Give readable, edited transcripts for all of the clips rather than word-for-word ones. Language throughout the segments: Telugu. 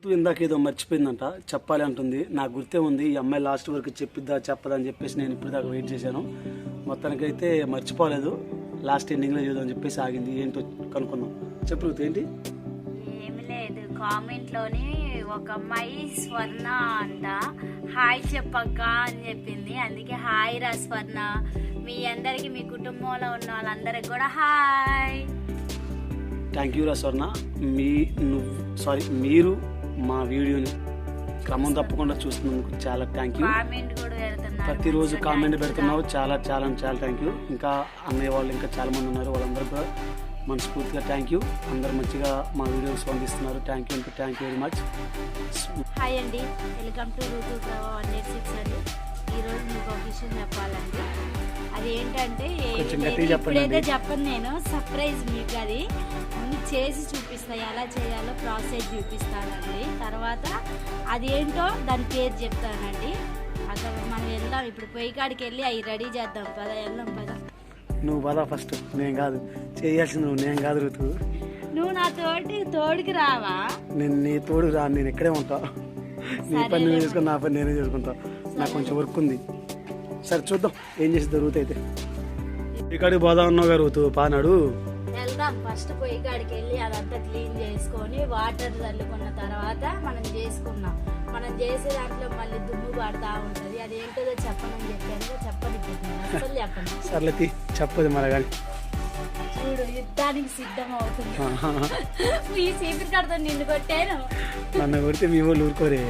ఇందాక ఏదో మర్చిపోయిందంట, చెప్పాలి అంటుంది. నాకు గుర్తే ఉంది, ఈ అమ్మాయి లాస్ట్ వరకు చెప్పిద్దా చెప్పదా అని చెప్పేసి నేను ఇప్పుడు దాకా వెయిట్ చేశాను. మొత్తానికైతే మర్చిపోలేదు, లాస్ట్ ఎండింగ్లో చూద్దామని చెప్పేసి ఆగింది. ఏంటో కనుక్కున్నాం. చెప్పు ఏంటి? ఏమి లేదు, కామెంట్లోని ఒక అమ్మాయి స్వర్ణ అంట హాయ్ చెప్పక్క అని చెప్పింది. అందుకే హాయ్ రా స్వర్ణ, మీ అందరికి మీ కుటుంబంలో ఉన్న వాళ్ళందరికి కూడా హాయ్. థ్యాంక్ యూ రా స్వర్ణ. మీరు మా వీడియోని క్రమం తప్పకుండా చూస్తున్నందుకు చాలా థ్యాంక్ యూ. ప్రతిరోజు కామెంట్ పెడుతున్నావు, చాలా చాలా చాలా థ్యాంక్ యూ. ఇంకా అన్నయ్య వాళ్ళు ఇంకా చాలా మంది ఉన్నారు, వాళ్ళందరూ కూడా మనస్ఫూర్తిగా థ్యాంక్ యూ. అందరు మంచిగా మా వీడియోస్ స్పందిస్తున్నారు. Thank you very much. Hi అండి, వెల్కమ్ టు ఋతు 186 అండి. ఈరోజు మీకు ఒక విషయం చెప్పాలండి. అది ఏంటంటే ఇప్పుడైతే చెప్పను, నేను సర్ప్రైజ్ మీకు. అది ముందు చేసి చూపిస్తాను, ఎలా చేయాలో ప్రాసెస్ చూపిస్తానండి. తర్వాత అది ఏంటో దాని పేరు చెప్తానండి. అక్కడ మనం వెళ్దాం, ఇప్పుడు పొయ్యి కాడికి వెళ్ళి అవి రెడీ చేద్దాం. పద వెళ్దాం, పద. నువ్వు పద ఫస్ట్, నేను కాదు చేయాల్సింది, నేను కాదు ఋతు. నువ్వు నా తోడికి రావా? నేను నీ తోడు రా, నేను ఇక్కడే ఉంటా. నీ పని నువ్వు చేసుకుని నా పని నేనే చేసుకుంటా. నాకు కొంచెం వర్క్ ఉంది. సరే చూద్దాం ఏం చేసి దొరుకుతుంది. అయితే ఇక్కడికి పోదా ఉన్నావు గారు ఋతు, పానాడు వెళ్దాం. ఫస్ట్ పొయ్యి కాడికి వెళ్ళి అదంతా క్లీన్ చేసుకొని వాటర్ చల్లుకున్న తర్వాత మనం చేసుకున్నాం. మనం చేసే దాంట్లో మళ్ళీ దుమ్ము పడతా ఉంటది. అది ఏంటో చెప్పనని చెప్పాను, చెప్పండి అసలు చెప్పండి. సర్లతి చెప్పదు మన కానీ. చూడు, యుద్ధానికి సిద్ధం అవుతుంది. ఈ సీపీ కడతా నిన్ను కొట్టాను. నన్ను కొడితే మీ వాళ్ళు ఊరుకోరే.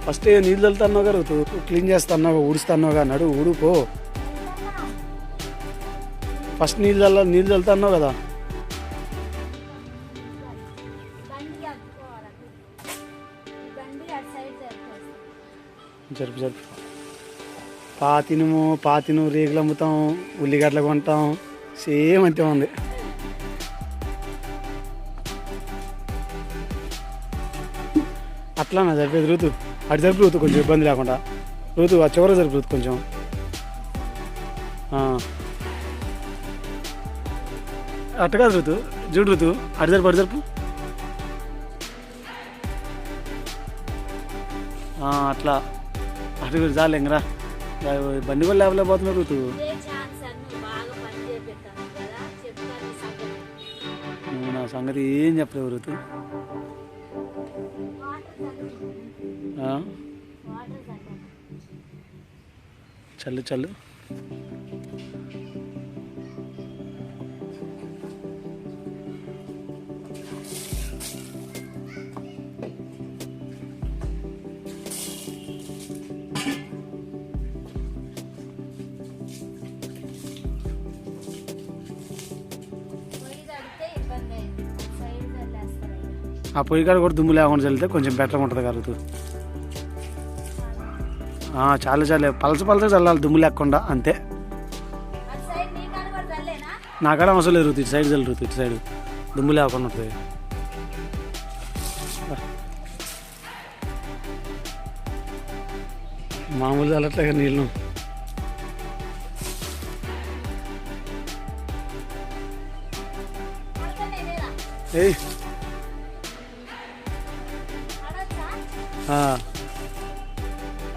ఫస్ట్ నీళ్ళు చల్లుతున్నావు గారు, క్లీన్ చేస్తున్నావు, ఊడుస్తున్నావుగా, నడు ఊడుకో. ఫస్ట్ నీళ్ళు చల్లుతున్నావు కదా. జరుపు పాతిను రేగులు అమ్ముతాం, ఉల్లిగడ్డలు కొంటాం, సేమ్ అంతే ఉంది. అట్లా నా జరిపేది ఋతు, అటు జరుపు ఋతు, కొంచెం ఇబ్బంది లేకుండా. ఋతు ఆ చివర జరుపు ఋతు కొంచెం. అట్ట కాదు ఋతు, చూడు ఋతు, అటు జరుపు అట్లా అటు చాలు ఎంగరా. బండి కూడా లేవలేకపోతున్నావు ఋతు. నువ్వు నా సంగతి ఏం చెప్పలేవు ఋతు. చల్లు ఆ పొయ్యి కాడ కూడా దుమ్ము లేకుండా చల్లితే కొంచెం బెటర్గా ఉంటుంది కలుగుతూ. చాలు పలస చల్లాలి, దుమ్ము లేకుండా, అంతే. నాకాడ అవసరం లేదు ఋతు, ఇటు సైడ్ చల్లు ఋతు, ఇటు సైడ్ దుమ్ము లేకుండా ఉంటుంది. మామూలు చల్లట్లేక నీళ్ళు. ఏయ్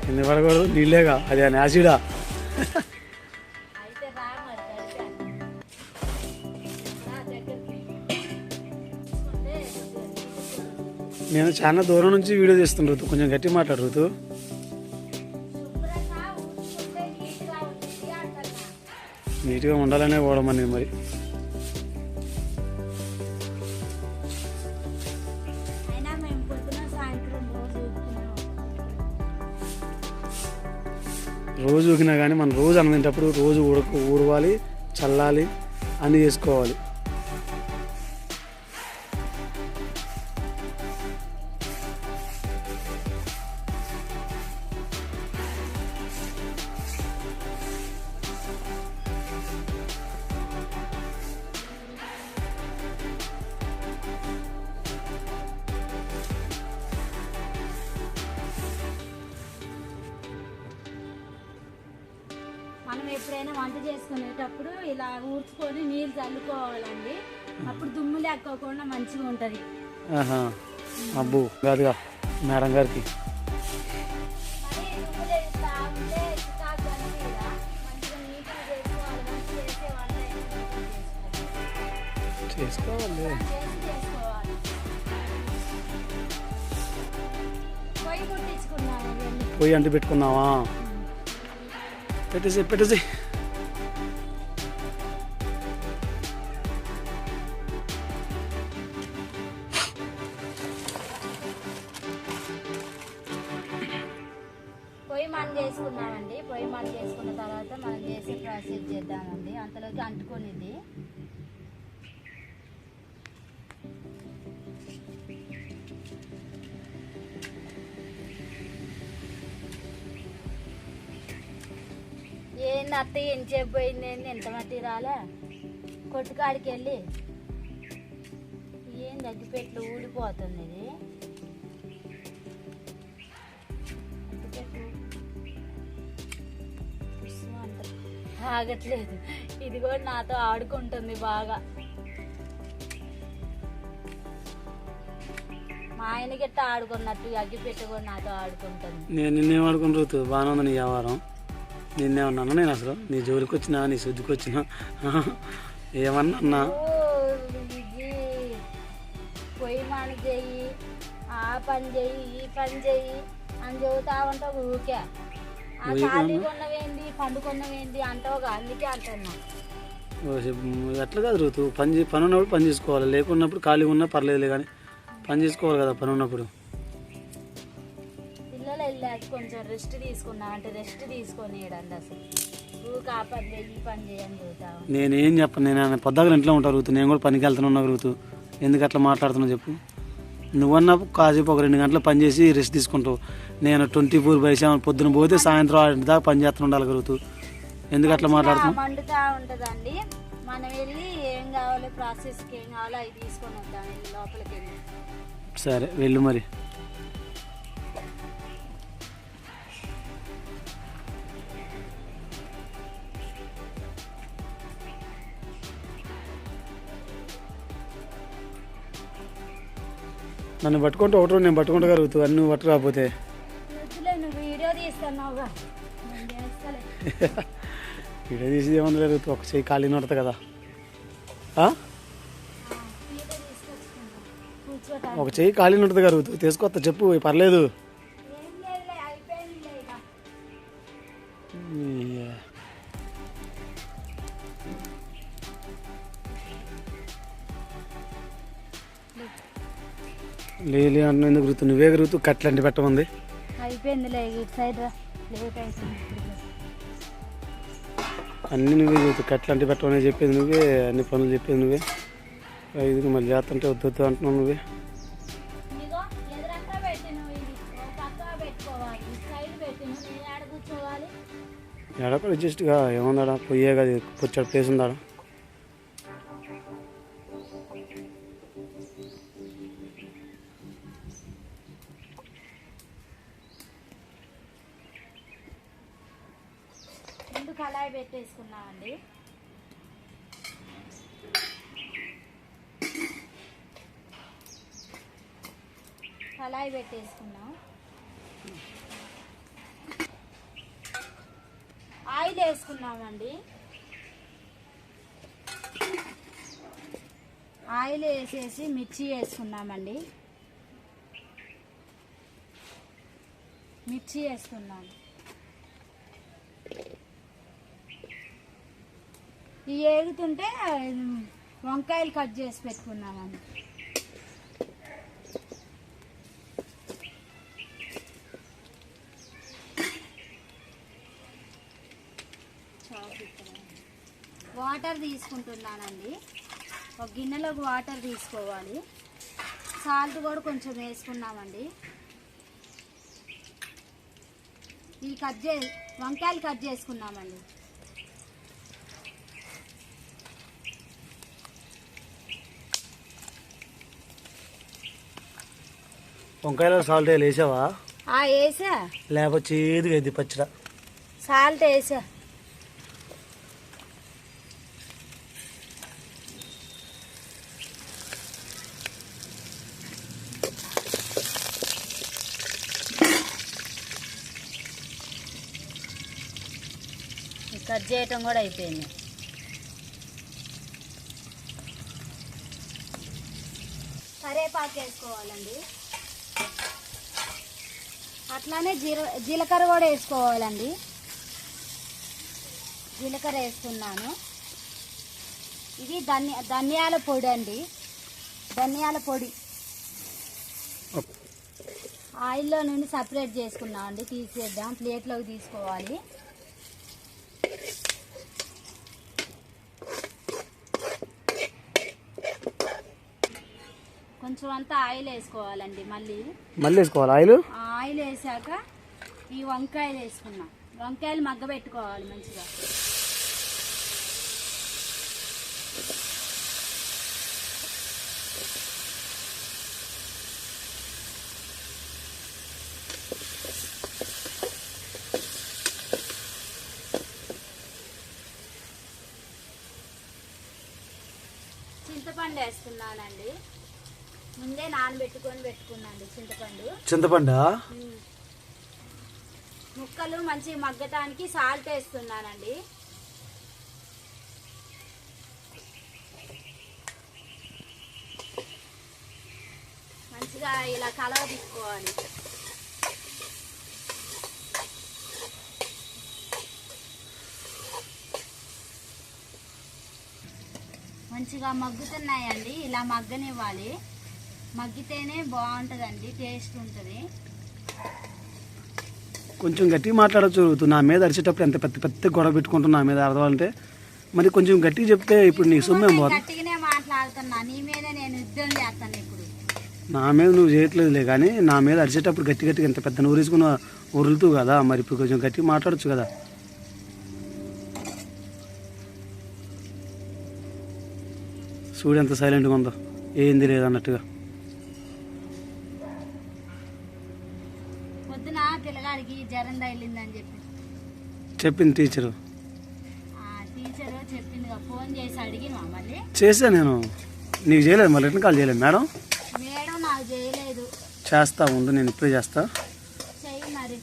కింద పడకూడదు, నీళ్ళేగా, అది అని యాసిడా. నేను చాలా దూరం నుంచి వీడియో తీస్తున్నా ఋతు, కొంచెం గట్టి మాట్లాడు ఋతు. నీట్గా ఉండాలనే పోవడం అనేది మరి. రోజు ఊకినా కానీ మనం రోజు అన్నంటప్పుడు రోజు ఊడవాలి, చల్లాలి, అన్నీ చేసుకోవాలి. మనం ఎప్పుడైనా వంట చేసుకునేటప్పుడు ఇలా ఊడ్చుకొని నీళ్ళు చల్లుకోవాలండి. అప్పుడు దుమ్ము లేకోకుండా మంచిగా ఉంటది. ఆహా అబ్బు కాదుగా మేడం గారికి చేసుకోవాలి. పొయ్యి అంటు పెట్టుకున్నావా? పెట్టేసి పొయ్యి మనం చేసుకున్నామండి. పొయ్యి మనం చేసుకున్న తర్వాత మనం చేసే ప్రాసెస్ చేద్దామండి. అంతలోకి అంటుకునేది ఏంది అత్తయ్య ఏం చెప్పబోయింది, ఏంది ఎంత మట్టి రాలే కొట్టుకాడికి వెళ్ళి ఏం అగ్గిపెట్లు ఊడిపోతుంది. ఇది ఆగట్లేదు. ఇది కూడా నాతో ఆడుకుంటుంది బాగా. మా ఆయన గట్ట ఆడుకున్నట్టు అగ్గిపెట్టు కూడా నాతో ఆడుకుంటుంది. నేను నిన్నేం ఆడుకుని రూతు బాగానే ఉంది నీ వ్యవహారం. నిన్నేమన్నా నేను అసలు నీ జోలికి వచ్చినా నీ శుద్ధికి వచ్చినా ఏమన్నా అన్నా? ఇది పొయ్యి మాని చెయ్యి, ఆ పని చెయ్యి, ఈ పని చెయ్యి అని చెబుతా ఉంటావు ఊకే. ఆ ఖాళీ కొన్నవేంది పండుకున్నవేంది అంటావు. అందుకే అంటున్నా. ఎట్లా కాదు రూతు, పని ఉన్నప్పుడు పని చేసుకోవాలి, లేకున్నప్పుడు ఖాళీగా ఉన్నా పర్లేదులే కానీ పని చేసుకోవాలి కదా పని ఉన్నప్పుడు. పిల్లలు వెళ్ళాక కొంచెం రెస్ట్ తీసుకున్నా అంటే రెస్ట్ తీసుకొని అసలు ఊరికి ఆ పని చేయి ఈ పని చేయని చెబుతా. నేనేం చెప్పను, నేను పొద్దుగా ఇంట్లో ఉంటా రూతు. నేను కూడా పనికి వెళ్తున్నా రూతు. ఎందుకు అట్లా మాట్లాడుతున్నావు చెప్పు? నువ్వన్నా కాసేపు ఒక 2 గంటలు పని చేసి రెస్ట్ తీసుకుంటావు. నేను 24/7 పొద్దున పోతే సాయంత్రం 6 దాకా పని చేస్తూ ఉండాలి రూతు. ఎందుకు అట్లా మాట్లాడుతున్నావు? మండుతా ఉంటుందండి. మనం వెళ్ళి ఏం కావాలో ప్రాసెస్కి ఏం కావాలో అవి తీసుకొని వద్దాం లోపలికి వెళ్ళి. సరే వెళ్ళు మరి. నన్ను పట్టుకుంటే ఒకటి నేను పట్టుకుంటా కలుగుతూ అన్ని నువ్వు పట్టు రాకపోతే. నువ్వు వీడియో తీస్తున్నావుగా. వీడియో తీసి ఏమన్నా జరుగుతుంది, ఒక చెయ్యి ఖాళీ నడుతుంది కదా. ఒక చెయ్యి ఖాళీ నడుతుంది కలుగుతూ తీసుకొస్తా చెప్పు పర్లేదు. లేలే అన్న ఎందుకు గుర్తు నువ్వే గుర్తు కట్లంటి పెట్టమంది. అయిపోయింది అన్నీ నువ్వే గుర్తు కట్లంటి పెట్టమని చెప్పేది నువ్వే, అన్ని పనులు చెప్పేది నువ్వే. ఇది మళ్ళీ చేస్తుంటే వద్దు అంటున్నావు నువ్వే. ఎడక్కడ అడ్జస్ట్గా ఏముందా పొయ్యే కదా పొచ్చడి ప్లేస్ ఉందా? ముందు కళాయి పెట్టేసుకున్నామండి. కళాయి పెట్టేసుకున్నాం. ఆయిల్ వేసుకున్నామండి. ఆయిల్ వేసేసి మిర్చి వేసుకున్నామండి. మిర్చి వేసుకున్నాం. ఇవి వేగుతుంటే వంకాయలు కట్ చేసి పెట్టుకున్నామండి. వాటర్ తీసుకుంటున్నానండి. ఒక గిన్నెలోకి వాటర్ తీసుకోవాలి. సాల్ట్ కూడా కొంచెం వేసుకున్నామండి. ఈ వంకాయలు కట్ చేసుకున్నామండి. వంకాయలో సాల్ట్ వేసావా? వేసా. లేకపోతే చేదుగా ఇది పచ్చడ. సాల్ట్ వేసా. కట్ చేయటం కూడా అయిపోయింది. కరివేపాకు వేసుకోవాలండి. అట్లానే జీలకర్ర కూడా వేసుకోవాలండి. జీలకర్ర వేస్తున్నాను. ఇది ధనియాల పొడి అండి, ధనియాల పొడి. ఆయిల్లో నుండి సపరేట్ చేసుకున్నాం అండి, తీసేద్దాం. ప్లేట్లోకి తీసుకోవాలి. కొంచెం అంతా ఆయిల్ వేసుకోవాలండి. మళ్ళీ వేసుకోవాలి ఆయిల్. ఆయిల్ వేసాక ఈ వంకాయలు వేసుకున్నాం. వంకాయలు మగ్గబెట్టుకోవాలి మంచిగా. చింతపండు వేస్తున్నానండి. ముందే పెట్టుకున్నాండి చింతపండు. ముక్కలు మంచిగా మగ్గటానికి సాల్ట్ వేస్తున్నానండి. మంచిగా ఇలా కలవ తీసుకోవాలి. మంచిగా మగ్గుతున్నాయండి. ఇలా మగ్గనివ్వాలి. మగ్గితేనే బాగుంటుందండి, టేస్ట్ ఉంటుంది. కొంచెం గట్టిగా మాట్లాడచ్చు. నా మీద అరిచేటప్పుడు ఎంత పెద్ద పెద్ద గొడవ పెట్టుకుంటున్నా నా మీద అర్థం అంటే మరి కొంచెం గట్టిగా చెప్తే ఇప్పుడు నీ సొమ్మేం పోదు. గట్టిగానే మాట్లాడుతున్నా. నీ మీద నేను యుద్ధం చేస్తాను ఇప్పుడు. నా మీద నువ్వు చేయట్లేదులే కానీ నా మీద అరిచేటప్పుడు గట్టి గట్టిగా ఎంత పెద్ద నూరేసుకున్న ఉరులుతూ కదా. మరి ఇప్పుడు కొంచెం గట్టిగా మాట్లాడచ్చు కదా. చూడు ఎంత సైలెంట్గా ఉందో, ఏంది లేదన్నట్టుగా. పొద్దున పిల్లగాడికి జ్వరం తగిలిందని చెప్పింది టీచరు. చెప్పింది. ఫోన్ చేసి అడిగినా మళ్ళీ చేసా నేను. నీకు చేయలేదు మళ్ళీ రిటర్న్ కాల్ చేయలేదు మేడం. మేడం నాకు చేయలేదు. చేస్తా ఉండు, నేను ఇప్పుడే చేస్తా. చెయ్యి మరి.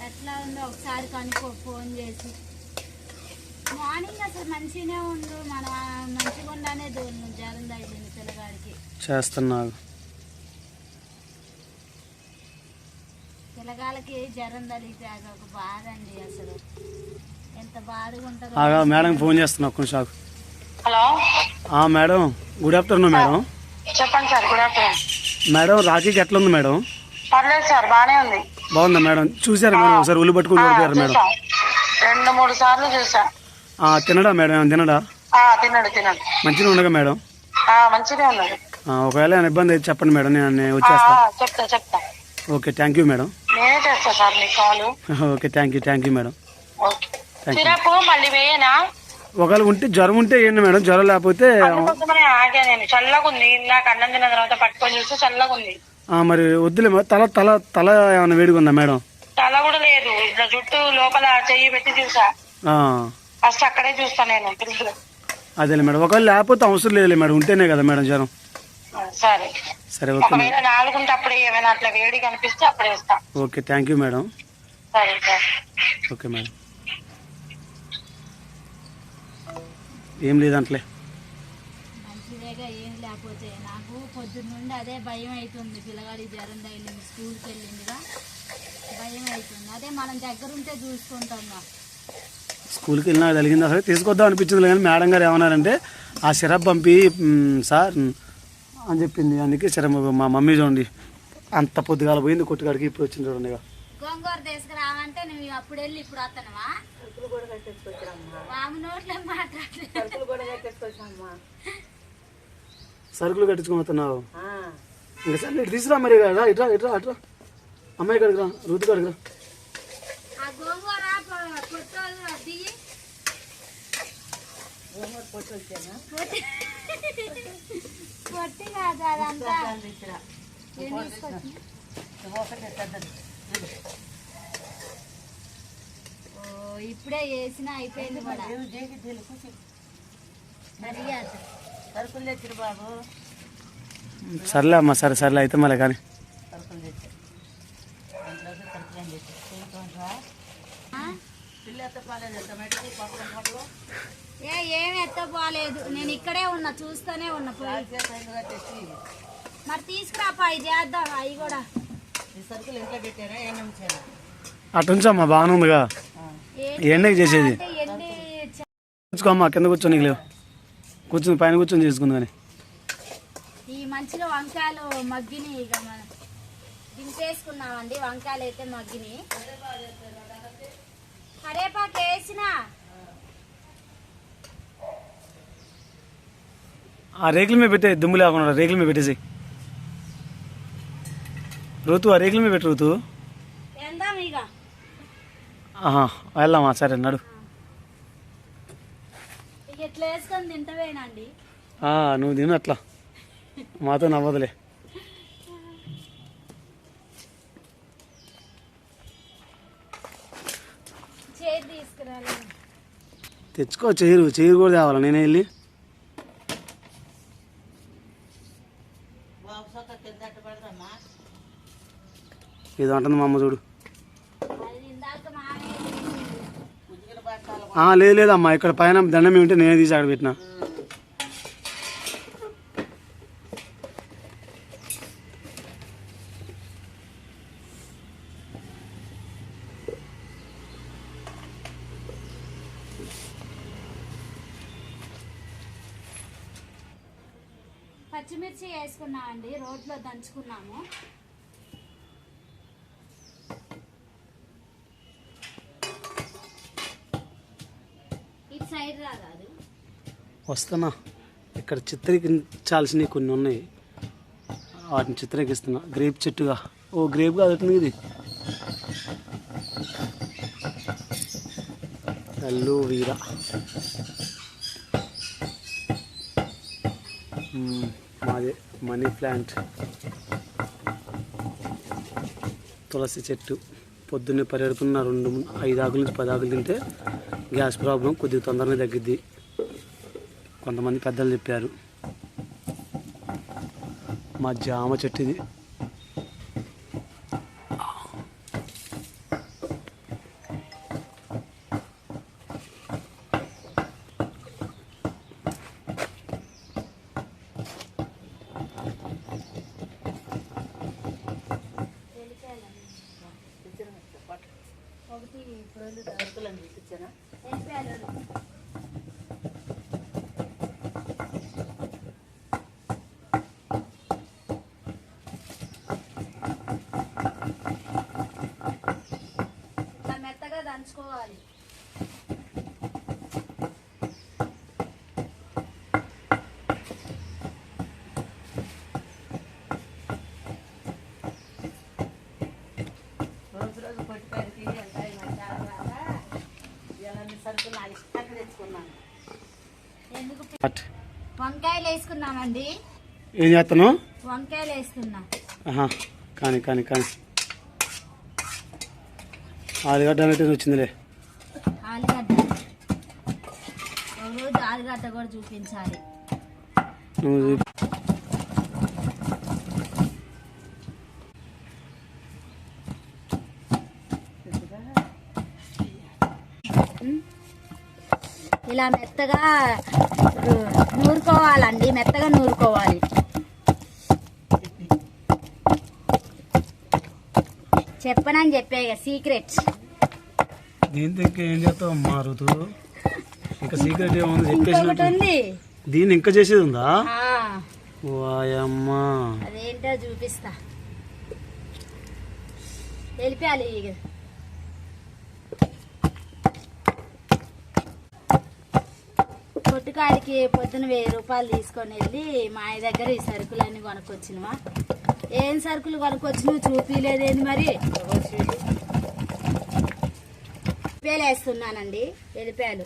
ఎట్లా ఉందో ఒకసారి కనుక్కో ఫోన్ చేసి. మార్నింగ్ అసలు మంచిగానే ఉండు, మన మంచిగా ఉండానే జ్వరం తగిలింది పిల్లగాడికి. చేస్తున్నాను. పిల్లగాళ్ళకి జ్వరం తగిలితే అది ఒక బాధ అండి. అసలు ఎంత బాధగా ఉంటుందో. మేడం ఫోన్ చేస్తున్నా ఒక్క నిమిషం. Hello madam, good afternoon madam. చెప్పండి సార్. Good afternoon madam. రాఖీకి ఎట్లా ఉంది మేడం? పర్లేదు సార్, బానే ఉంది. బాగుందా మేడం? చూసారా మేడం? ఒకసారి ఉల్లి పట్టుకుని కొడుతారు మేడం. 2-3 సార్లు చూసా. తినడా మేడం? తినడా? తిన్నాడు. మంచిగా ఉండగా మేడం? మంచిగా ఉన్నాడు. ఒకవేళ ఏమైనా ఇబ్బంది అయితే చెప్పండి మేడం, నేను వచ్చేస్తా. చెప్తా. Okay, thank you madam. నేనే చేస్తా సార్ మీకు call. Okay, thank you madam. Syrup మళ్ళీ వేయనా? ఒకవేళ ఉంటే జ్వరం ఉంటే ఏంటి మేడం, జ్వరం లేకపోతే ఆగా. నేను చల్లగా ఉంది, నాకు అన్నం తిన్న తర్వాత పట్టుకొని చూస్తే చల్లగా ఉంది. మరి వద్దులే. తల ఏమైనా వేడిగా ఉందా మేడం? తల కూడా లేదు, ఇట్లా జుట్టు లోపల చెయ్యి పెట్టి చూసా. ఫస్ట్ అక్కడే చూస్తా నేను. అదేలే మేడం. ఒకవేళ లేకపోతే అవసరం లేదు మేడం, ఉంటేనే కదా మేడం జ్వరం. సరే ఓకే. ఒకవేళ 4 ఉంటే అప్పుడే ఏమైనా అట్లా వేడి కనిపిస్తే అప్పుడే వేస్తా. Okay, thank you madam. సరే సార్. Okay madam. ఏం లేదంటలే. మంచిదేగా, ఏం లేకపోతే. నాకు పొద్దున్న నుండి అదే భయం అవుతుంది. పిల్లగాడి జ్వరం తగిలింది, స్కూల్కి వెళ్ళిందిగా, భయం అవుతుంది. అదే మనం దగ్గర ఉంటే చూసుకుంటాం. స్కూల్కి వెళ్ళినా కలిగింది అసలు తీసుకొద్దాం అనిపించింది కానీ మేడం గారు ఏమన్నారంటే ఆ సిరప్ పంపి సార్ అని చెప్పింది. అందుకే సిరప్ మా మమ్మీ చూడండి అంత పొద్దుగాల పోయింది కొట్టుకాడికి, ఇప్పుడు వచ్చింది చూడండి. గోంగూర తీసుకురావంటే నువ్వు అప్పుడు వెళ్ళి ఇప్పుడు వస్తానవా? సరుకులు కట్టించుకొని వస్తున్నావు ఇంకా. సరే ఇటు తీసుకురా మరి. ఇట్రా అమ్మాయి కాడికి రా, రుతు కాడికి రా. పొట్టి కాదు అదంతా. ఇప్పుడే వేసిన అయిపోయింది కూడా. సర్లే అమ్మా, సరే అయితే మళ్ళీ కానీ. ఏం ఎత్తపోలేదు, నేను ఇక్కడే ఉన్నా, చూస్తూనే ఉన్నా. మరి తీసుకురాపా, అవి చేద్దాం. అవి కూడా అటు ఉంచమ్మా, బాగానే ఉందిగా. ఎండకి చేసేది కూర్చోమ్మా, కింద కూర్చొని నీకు లేవు, కూర్చొని పైన కూర్చొని చేసుకుందని. ఈ మంచిగా వంకాయలు మగ్గిని, ఇక మనం దింపేసుకున్నామండి. వంకాయలు అయితే మగ్గిని. కరేపాకు వేసిన ఆ రేకుల మీద పెట్టే, దుమ్ము లేకుండా రేకుల మీద పెట్టేసి. ఋతు ఆ రేకుల మీద పెట్టు ఋతు. వెళ్దాం ఇక. వెళ్దామా, సరే నడు. ఇక ఎట్లా వేసుకొని తింటవేనండి. నువ్వు తిను అట్లా, మాతో నవ్వదులే. చైర్ తీసుకురాలి. తెచ్చుకో, చైరు కూడా తేవాలా నేనే వెళ్ళి. ఏదో అంటుంది మా అమ్మ చూడు. అది ఇందాక మామయ్య లేదమ్మా, ఇక్కడ పైన దండం ఏమింటే నేనే తీసి అక్కడ పెట్టినా. పచ్చిమిర్చి వేసుకున్నామండి, రోట్లో దంచుకున్నాము. ఇటు సైడ్ రాదు. వస్తున్నా, ఇక్కడ చిత్రీకరించాల్సినవి కొన్ని ఉన్నాయి, వాటిని చిత్రీకరిస్తున్నా. గ్రేప్ చెట్టుగా, గ్రేప్ కాదు ఇది, అలోవీరా. మాదే మనీ ప్లాంట్, తులసి చెట్టు. పొద్దున్నే పరిగెడుకున్న 5 ఆకుల నుంచి 10 ఆకులు తింటే గ్యాస్ ప్రాబ్లం కొద్దిగా తొందరగా తగ్గిద్ది, కొంతమంది పెద్దలు చెప్పారు. మా జామ చెట్టు ఇది. మెత్తగా దంచుకోవాలి. వంకాయలు వేసుకున్నామండి. ఏం చేస్తాను? వంకాయలు వేసుకున్నా. కానీ ఆలుగడ్డ అనేది వచ్చిందిలే. ఆలుగడ్డ ఒకరోజు ఆలుగడ్డ కూడా చూపించాలి. ఇలా మెత్తగా నూరుకోవాలండి, మెత్తగా నూరుకోవాలి. చెప్పనని చెప్పే సీక్రెట్. దీంతో ఇంకా ఏం చేస్తావు అమ్మా ఋతు? ఇంకా సీక్రెట్ ఏముంది చెప్పేసి. దీన్ని ఇంకా చేసేది ఉందా? వాయమ్మా, అదేంటో చూపిస్తా. వెళ్ళిపోయాలి. పొట్టుకాడికి పొద్దున 1000 రూపాయలు తీసుకొని వెళ్ళి మా ఆయన దగ్గర ఈ సరుకులన్నీ కొనుక్కొచ్చినవా. ఏం సరుకులు కొనుక్కొచ్చినవి చూపిలేదేంది మరి. వెల్లిపాయలు వేస్తున్నానండి, వెల్లిపాయలు.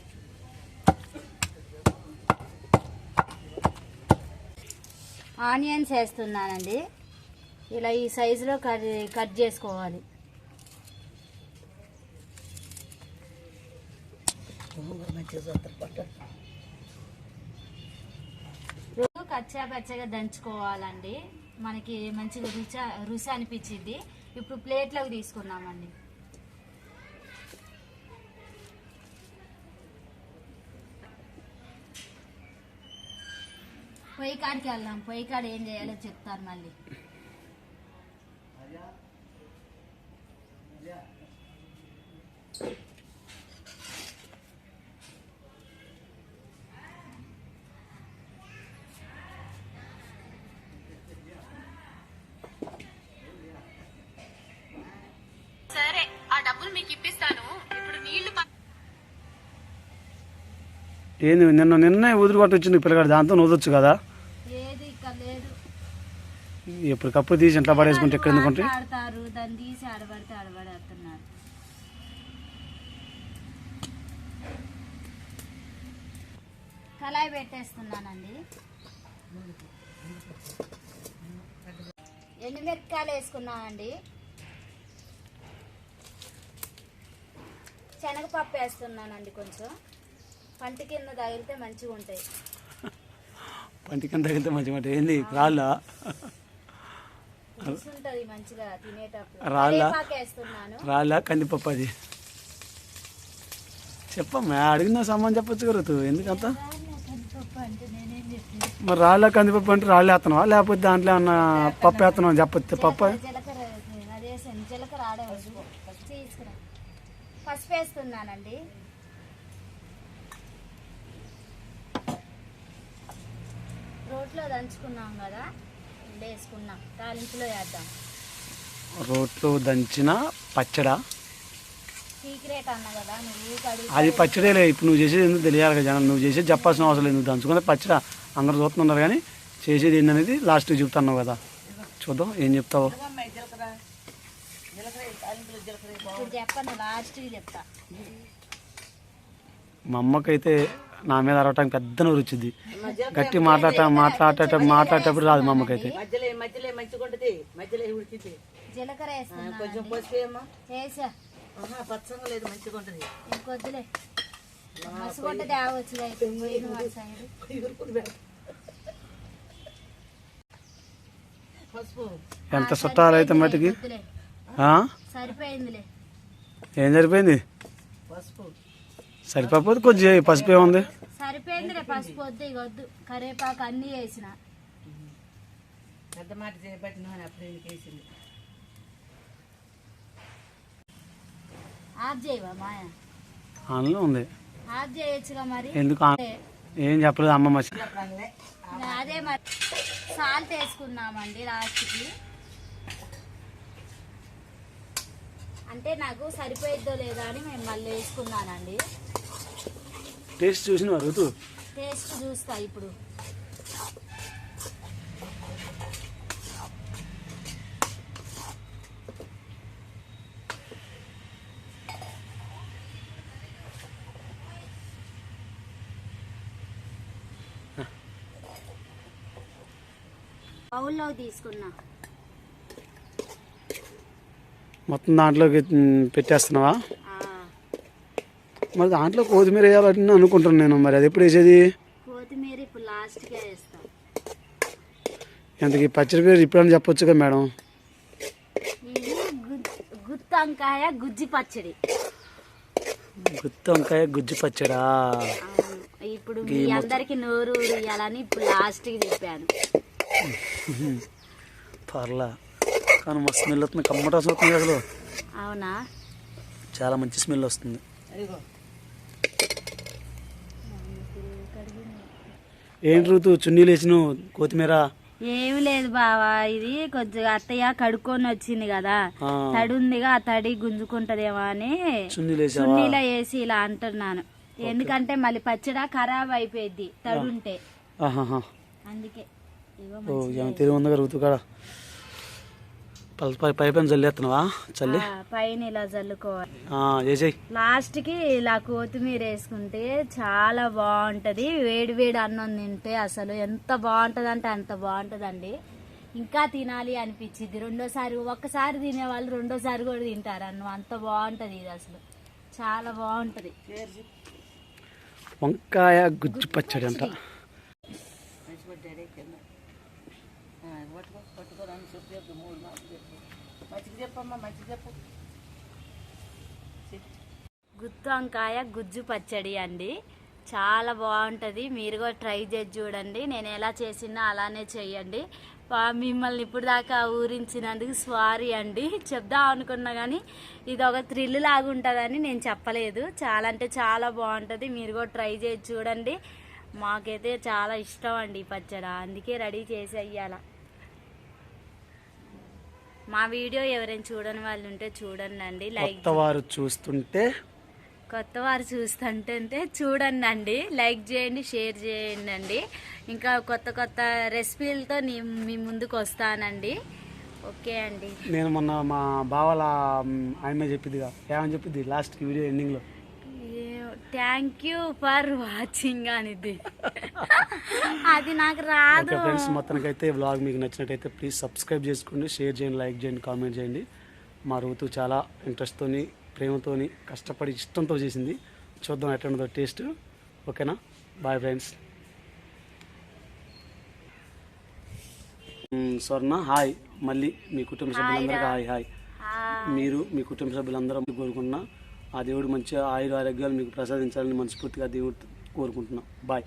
ఆనియన్స్ వేస్తున్నానండి. ఇలా ఈ సైజులో కట్ చేసుకోవాలి. కచ్చా పచ్చగా దంచుకోవాలండి, మనకి మంచిగా రుచి అనిపించింది. ఇప్పుడు ప్లేట్లోకి తీసుకున్నామండి. పొయ్యి కాడికి వెళ్దాం. పొయ్యి కాడ ఏం చేయాలో చెప్తాను మళ్ళీ. సరే, ఆ డబ్బులు మీకు ఇప్పిస్తాను. ఇప్పుడు నీళ్లు ఏంది నిన్నే ఊదిరి కొట్టి వచ్చింది పిల్లగాడు, దాంతో వదొచ్చు కదా. ఏది ఇక్కడ లేదు. ఎప్పటికప్పుడు తీసి ఇంట్లో పడేసుకుంటే ఎక్కడ ఎందుకుంటే ఆడతారు, దాన్ని తీసి ఆడబడితే ఆడబడేస్తున్నారు. కళాయి పెట్టేస్తున్నానండి. ఎండుమిరపకాయలు వేసుకున్నానండి. శనగపప్పు వేస్తున్నానండి. కొంచెం పంట కింద తగిలితే మంచిగా ఉంటాయి. పంటి కింద తగిలితే మంచిగా ఉంటాయి. ఏంది రాళ్ళా? ఉంటుంది మంచిగా తినేటప్పుడు. రాళ్ళా? కరివేపాకు వేస్తున్నాను. రాళ్ళా కందిపప్పు? అది చెప్పమ్మా, అడిగిన సామాన్ చెప్పొచ్చు కలుగుతూ ఎందుకంత. కందిపప్పు అంటే నేనేం చెప్పాను? మరి రాళ్ళ కందిపప్పు అంటే రాళ్ళు వేస్తున్నావా లేకపోతే దాంట్లో ఏమన్నా పప్పు వేస్తున్నావు చెప్పొచ్చు. పప్పు జీలకర్ర అదేసాను. జీలకర్ర ఆడవచ్చు. తీసుకురా. పసుపు వేస్తున్నానండి. రోట్లో దంచుకున్నాం కదా, వేసుకున్నాం. తాలింపులో వేద్దాం. రోట్లో దంచిన పచ్చడా? సీక్రెట్ అన్న కదా నువ్వు కడుగు. అది పచ్చడేలే. ఇప్పుడు నువ్వు చేసేది ఎందుకు తెలియాలి కదా జనం. నువ్వు చేసేది చెప్పాల్సిన అవసరం లేదు. నువ్వు దంచుకునే పచ్చడా అందరు చూస్తున్నారు కానీ చేసేది ఏంటనేది లాస్ట్కి చెప్తున్నావు కదా. చూద్దాం ఏం చెప్తావు. ఇప్పుడు చెప్పండి, లాస్ట్కి చెప్తా. మా అమ్మకైతే నా మీద అరవటానికి పెద్ద నూరు వచ్చింది. గట్టి మాట్లాడేటప్పుడు రాదు మా అమ్మకైతే. జీలకర్ర వేస్తున్నా. కొంచెం పసుపు వేసా. పచ్చగా లేదు, మంచిగా ఉంటుంది. ఇంకొద్దులే, మసుకుంటే తేవచ్చు. అయితే పోయిన వాళ్ళ సైడ్ పసుపు ఎంత చుట్టాలు అయితే మట్టికి. వద్దులే, సరిపోయిందిలే. ఏం సరిపోయింది? పసుపు సరిపోతే కొంచెం పసుపు ఏముంది? సరిపోయిందిలే. పసుపు వద్దు, ఇక వద్దు. కరివేపాకు అన్నీ వేసిన. పెద్ద మాట చేయబట్టిన అప్పుడు వేసింది. ఆఫ్ చేయవా మాయ? అందులో ఉంది. ఆఫ్ చేయొచ్చుగా మరి. ఎందుకు ఏం చెప్పలేదు అమ్మ మసి. అదే మరి సాల్ట్ వేసుకున్నామండి లాస్ట్కి. అంటే నాకు సరిపోయిద్దో లేదా అని మేము మళ్ళీ వేసుకున్నానండి. టేస్ట్ చూసిన ఋతు టేస్ట్ చూస్తా ఇప్పుడు. బౌల్లో తీసుకున్నా. మొత్తం దాంట్లోకి పెట్టేస్తున్నావా? ఆ, మరి దాంట్లో కొత్తిమీర వేయాలని అనుకుంటున్నాను నేను. మరి అది ఎప్పుడు వేసేది? కొత్తిమీర ఇప్పుడు లాస్ట్గా వేస్తాం. ఎంతకి పచ్చడి పేరు ఇప్పుడని చెప్పొచ్చుగా మేడం. ఇది గుత్తొంకాయ గుజ్జి పచ్చడి. గుత్తొంకాయ గుజ్జు పచ్చడా? అవును. ఇప్పుడు మీ అందరికి నోరు ఊరియాలని ఇప్పుడు లాస్ట్కి చెప్పాను. పర్లా కానీ మస్తు స్మెల్ వస్తుంది. కమ్మట వస్తుంది అసలు. అవునా? చాలా మంచి స్మెల్ వస్తుంది. ఏంటి ఋతు చున్నీలు వేసిన కొత్తిమీర? ఏమి లేదు బావా, ఇది కొద్దిగా అత్తయ్య కడుక్కొని వచ్చింది కదా, తడి ఉందిగా, ఆ తడి గుంజుకుంటదేమో అని చున్నీలో వేసి ఇలా అంటున్నాను. ఎందుకంటే మళ్ళీ పచ్చడి ఖరాబ్ అయిపోయింది తడి ఉంటే, అందుకే. తిరిగి ఉంది ఋతు కాడ పై పైన చల్లేస్తున్నావా? చల్లి పైన ఇలా చల్లుకోవాలి. లాస్ట్ కి ఇలా కొత్తిమీర వేసుకుంటే చాలా బాగుంటది. వేడి వేడి అన్నం తింటే అసలు ఎంత బాగుంటది అంటే అంత బాగుంటదండి. ఇంకా తినాలి అనిపించింది రెండోసారి. ఒక్కసారి తినేవాళ్ళు రెండోసారి కూడా తింటారు అన్నం, అంత బాగుంటది ఇది. అసలు చాలా బాగుంటది. వంకాయ గుజ్జు పచ్చడి అంట. గుత్తి వంకాయ గుజ్జు పచ్చడి అండి. చాలా బాగుంటుంది. మీరు కూడా ట్రై చేసి చూడండి. నేను ఎలా చేసినా అలానే చెయ్యండి. మిమ్మల్ని ఇప్పుడు దాకా ఊరించినందుకు సారీ అండి. చెప్దాం అనుకున్నా కానీ ఇది ఒక థ్రిల్ లాగా ఉంటుందని నేను చెప్పలేదు. చాలా అంటే చాలా బాగుంటుంది. మీరు కూడా ట్రై చేసి చూడండి. మాకైతే చాలా ఇష్టం అండి ఈ పచ్చడి, అందుకే రెడీ చేసి అయ్యాల. మా వీడియో ఎవరైనా చూడని వాళ్ళు ఉంటే చూడండి అండి. లైక్ కొత్త వారు చూస్తుంటే చూడండి అండి, లైక్ చేయండి, షేర్ చేయండి అండి. ఇంకా కొత్త కొత్త రెసిపీలతో మీ ముందుకు వస్తానండి. ఓకే అండి. నేను మొన్న మా బావల ఆయన చెప్పిద్దిగా, ఏమని చెప్పిద్ది లాస్ట్కి వీడియో ఎండింగ్లో, థ్యాంక్ యూ ఫర్ వాచింగ్ అనేది. అది నాకు రాదు. ఫ్రెండ్స్, మొత్తానికైతే వ్లాగ్ మీకు నచ్చినట్టయితే ప్లీజ్ సబ్స్క్రైబ్ చేసుకోండి, షేర్ చేయండి, లైక్ చేయండి, కామెంట్ చేయండి. మా ఋతు చాలా ఇంట్రెస్ట్తోని, ప్రేమతోని, కష్టపడి ఇష్టంతో చేసింది. చూద్దాం ఎట్లా టేస్ట్. ఓకేనా? Bye friends. స్వర్ణ హాయ్. మళ్ళీ మీ కుటుంబ సభ్యులందరికీ హాయ్ హాయ్. మీరు మీ కుటుంబ సభ్యులందరూ కోరుకున్నా ఆ దేవుడు మంచి ఆయుర ఆరోగ్యాలు మీకు ప్రసాదించాలని మనస్ఫూర్తిగా దేవుడు కోరుకుంటున్నాం. బాయ్.